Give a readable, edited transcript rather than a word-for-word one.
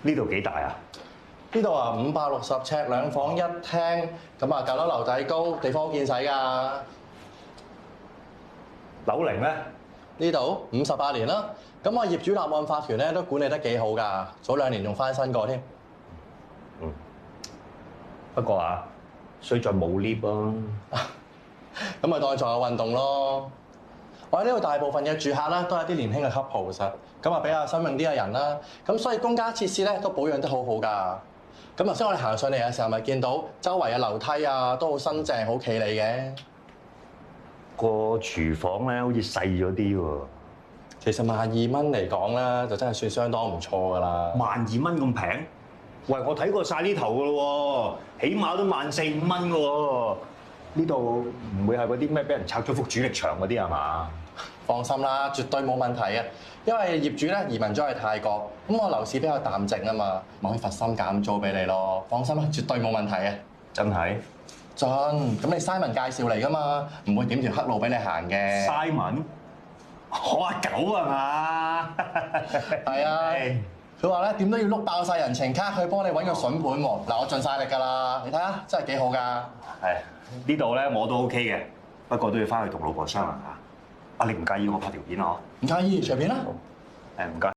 呢度幾大啊？呢度啊560尺2房1廳，咁啊舊樓樓底高，地方好見使㗎。樓齡咧？呢度58年啦，咁我業主立案法團咧都管理得幾好㗎，早2年仲翻新過添。不過啊，衰在冇 lift 啊。咁咪當作有運動咯。我喺呢度大部分嘅住客啦，都係啲年輕嘅 couple 實，咁啊比較新穎啲嘅人啦，咁所以公家設施咧都保養得好好㗎。咁頭先我哋行上嚟嘅時候，咪見到周圍嘅樓梯啊都好新淨、好企理嘅。個廚房咧好似細咗啲喎。其實12,000蚊嚟講咧，就真係算相當唔錯㗎啦。12,000蚊咁平？喂，我睇過晒呢頭㗎咯喎，起碼都14,000-15,000蚊㗎喎。呢度唔會係嗰啲咩俾人拆咗幅主力牆嗰啲係嘛？放心啦，絕對冇問題嘅，因為業主咧移民咗去泰國，咁我樓市比較淡靜啊嘛，咪可以罰心減租俾你咯。放心啦，絕對冇問題嘅。真係？真，咁你 Simon 介紹嚟㗎嘛，唔會點條黑路俾你行嘅。Simon？我阿狗係嘛？係啊，佢話咧點都要碌爆晒人情卡去幫你揾個筍盤喎。嗱，我盡晒力㗎啦，你睇下真係幾好㗎。係呢度咧我都 OK 嘅，不過都要翻去同老婆商量下。啊，你唔介意我拍條片啊？唔介意，隨便啦。誒唔該。